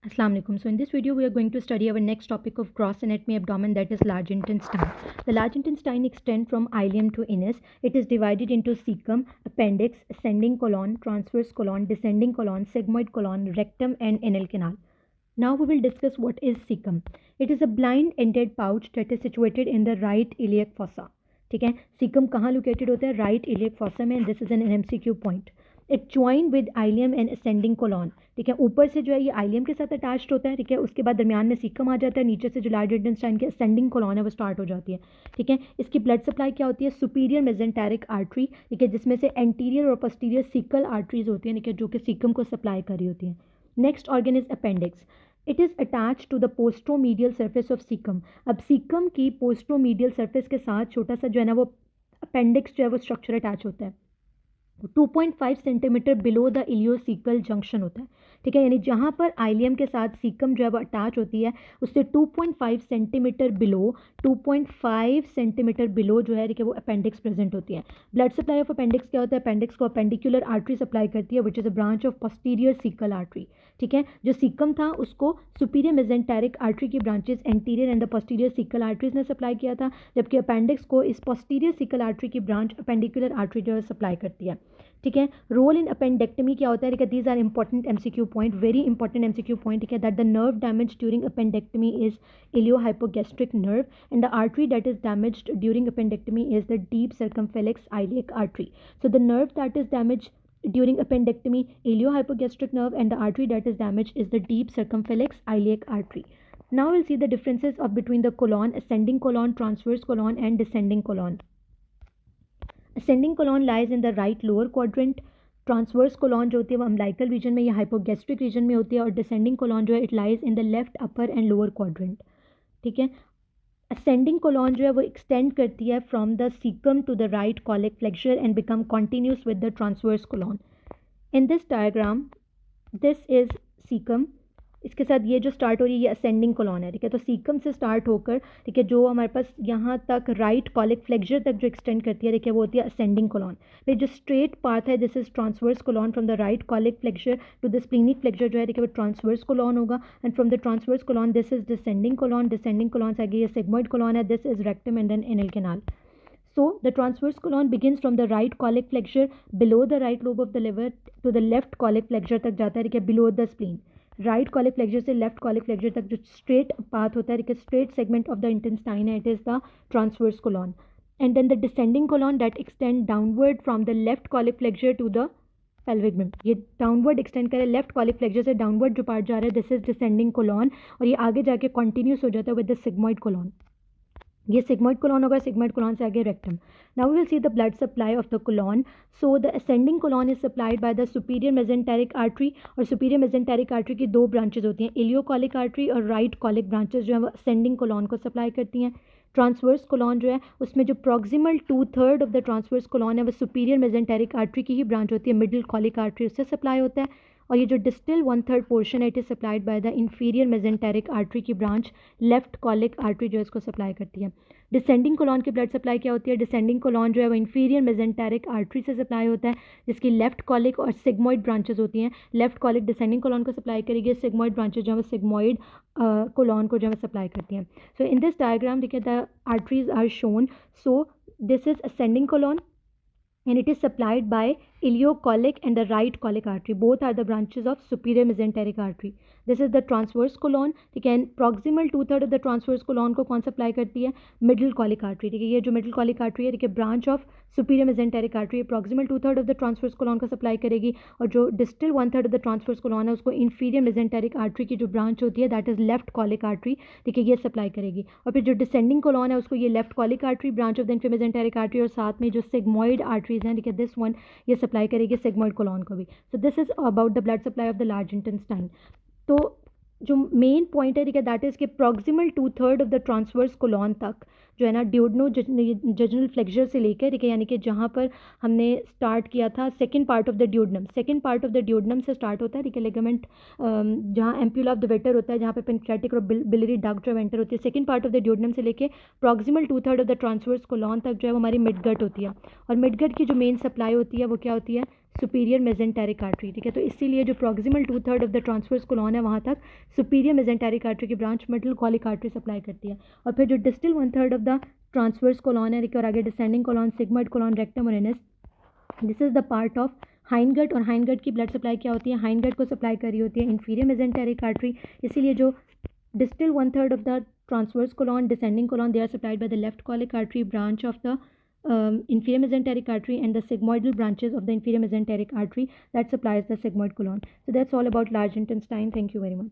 Assalamu alaikum. So in this video we are going to study our next topic of gross anatomy abdomen, that is large intestine. The large intestine extends from ileum to anus. It is divided into cecum, appendix, ascending colon, transverse colon, descending colon, sigmoid colon, rectum and anal canal. Now we will discuss what is cecum. It is a blind ended pouch that is situated in the right iliac fossa. ठीक है, caecum कहाँ located होता है? Right iliac fossa में. This is an MCQ point. It join with ileum and ascending colon. ठीक है, ऊपर से जो है ये आइलियम के साथ अटैच्ड होता है. ठीक है, उसके बाद दरमियान में सीकम आ जाता है. नीचे से जो लार्ज इंटेस्टाइन की असेंडिंग कोलॉन है वो स्टार्ट हो जाती है. ठीक है, इसकी ब्लड सप्लाई क्या होती है? Superior mesenteric artery. ठीक है, जिसमें से एंटीरियर और पोस्टीरियर सीकल आर्टरीज होती हैं. ठीक है, जो कि सीकम को सप्लाई कर रही होती हैं. Next organ is appendix. It is attach to the posteromedial surface of caecum. अब सीकम की पोस्ट्रोमीडियल सर्फेस के साथ छोटा सा जो है ना वो अपेंडिक्स जो है वो स्ट्रक्चर अटैच होता है. 2.5 सेंटीमीटर बिलो द इलियोसीकल जंक्शन होता है. ठीक है, यानी जहाँ पर आइलियम के साथ सीकम जो है वो अटैच होती है उससे 2.5 सेंटीमीटर बिलो 2.5 सेंटीमीटर बिलो जो है वो अपेंडिक्स प्रेजेंट होती है. ब्लड सप्लाई ऑफ अपेंडिक्स क्या होता है? अपेंडिक्स को अपेंडिकुलर आर्टरी सप्लाई करती है which is a branch of posterior sickle artery. ठीक है, जो सीकम था उसको सुपीरियर मेजेंटेरिक आर्टरी की branches anterior and the posterior sickle arteries ने सप्लाई किया था, जबकि अपेंडिक्स को इस पोस्टीरियर सीकल आर्टरी की ब्रांच अपेंडिकुलर आर्टरी जो है सप्लाई करती है. ठीक है, रोल इन अपेंडेक्टमी क्या होता है? These are important MCQ point, very important MCQ point. ठीक है, that the nerve damage during appendectomy is iliohypogastric nerve and the artery that is damaged during appendectomy is the deep circumflex iliac artery. So the nerve that is damage during appendectomy, ileohypogastric nerve, and the artery that is damaged is the deep circumflex iliac artery. Now we'll see the differences of between the colon, ascending colon, transverse colon, and descending colon. Ascending colon lies in the right lower quadrant. Transverse colon जो होती है वो umbilical reason में या hypogastric region में होती है, और डिसेंडिंग कोलॉन जो है it lies in the left upper and lower quadrant. ठीक है, असेंडिंग कोलॉन जो है वो एक्सटेंड करती है from the caecum to the right colic flexure and become continuous with the transverse colon. In this diagram this is caecum. इसके साथ ये जो स्टार्ट हो रही है ये असेंडिंग कोलॉन है. ठीक है, तो सीकम से स्टार्ट होकर ठीक है जो हमारे पास यहाँ तक राइट कॉलिक फ्लेक्सर तक जो एक्सटेंड करती है देखिए वो होती है असेंडिंग कोलॉन. फिर जो स्ट्रेट पाथ है this is transverse colon from the right colic flexure to the splenic flexure जो है देखिए वो ट्रांसवर्स कोलॉन होगा. And from the transverse colon this is descending colon. Descending colon से आगे ये सिग्मोइड कोलॉन है. This is rectum and then anal canal. So the transverse colon begins from the right colic flexure below the right lobe of the liver to the left colic flexure तक जाता है below the spleen. Right colic flexure से left colic flexure तक जो straight path होता है straight segment of the intestine है, it is the transverse colon. And then the descending colon that extend downward from the left colic flexure to the pelvic rim. ये downward extend करे left colic flexure से downward जो part जा रहा है this is descending colon, और ये आगे जाके कॉन्टिन्यूस हो जाता है विद द सिग्मोइड कोलॉन. ये सिग्मोइड कोलॉन होगा. सिग्मोइड कोलॉन से आगे rectum. Now we will see the blood supply of the colon. So the ascending colon is supplied by the superior mesenteric artery, और superior mesenteric artery की दो branches होती हैं, ileocolic artery और right colic branches जो है वो ascending colon को सप्लाई करती हैं. ट्रांसवर्स कोलॉन जो है उसमें जो proximal 2/3 of the transverse colon है वो सुपीरियर मेजेंटेरिक आर्टरी की ही ब्रांच होती है, मिडिल कॉलिक आर्टरी उससे सप्लाई होता है. और ये जो डिस्टल 1/3 पोर्शन है it is supplied by the inferior mesenteric artery की ब्रांच लेफ्ट कॉलिक आर्टरी जो है इसको सप्लाई करती है. डिसेंडिंग कोलॉन की ब्लड सप्लाई क्या होती है? डिसेंडिंग कोलॉन जो है वो इंफीरियर मेजेंटेरिक आर्टरी से सप्लाई होता है, जिसकी लेफ्ट कॉलिक और सिग्मोइड ब्रांचेस होती हैं. लेफ्ट कॉलिक डिसेंडिंग कोलॉन को सप्लाई करेगी, सिग्मोइड ब्रांचेस जो है वो सिग्मोइड कोलॉन को जो है सप्लाई करती हैं. सो इन दिस डायग्राम देखिए the arteries are shown. So this is ascending colon and it is supplied by ileocolic and the right colic artery. Both are the branches of superior mesenteric artery. This is the transverse colon. ठीक है, proximal 2/3 of the transverse colon को कौन supply करती है? Middle colic artery. ठीक है, ये जो मिडिल कॉलिक आर्टरी है ठीक है branch of superior mesenteric artery, proximal 2/3 of the transverse colon को सप्लाई करेगी, और जो distal 1/3 of the transverse colon है उसको inferior mesenteric artery की जो ब्रांच होती है that is left colic artery ठीक है ये सप्लाई करेगी. और फिर जो डिसेंडिंग कोलॉन है उसको ये left colic artery branch of the inferior mesenteric artery और साथ में जो सिग्मोइड आर्टरीज हैं ठीक है दिस वन ये सप्लाई करेगी सिग्मोइड कोलॉन को भी. सो this is about the blood supply of the large intestine. तो जो मेन पॉइंट है ठीक है दैट इज़ कि proximal 2/3 of the transverse colon तक जो है ना ड्यूडनो जजनल फ्लेक्सर से लेकर ठीक है यानी कि जहाँ पर हमने स्टार्ट किया था second part of the duodenum, second part of the duodenum से स्टार्ट होता है ठीक है लिगामेंट जहाँ एम्प्यूला ऑफ द वेटर होता है, जहाँ पे पेनक्रेटिक और बिलियरी डक्ट जो वेंटर होती है, second part of the duodenum से लेके proximal 2/3 of the transverse colon तक जो है वो हमारी मिडगट होती है. और मिडगट की जो मेन सप्लाई होती है वो क्या होती है? सुपीरियर मेजेंटेरिक आर्टरी, ठीक है। तो इसीलिए जो proximal 2/3 of the transverse colon है वहाँ तक सुपीरियर मेजेंटेरिक आर्टरी की branch middle colic artery supply करती है। और फिर जो distal 1/3 of the transverse colon है और आगे descending colon, sigmoid colon, rectum और anus, this is the part of hindgut. और हाइंडगट की ब्लड सप्लाई क्या होती है? हाइंडगट को सप्लाई कर रही होती है इंफीरियर मेजेंटेरिक आर्टरी। इसीलिए जो distal 1/3 of the transverse colon, descending colon, they are supplied by the left colic artery branch of the inferior mesenteric artery and the sigmoidal branches of the inferior mesenteric artery that supplies the sigmoid colon. So that's all about large intestine. Thank you very much.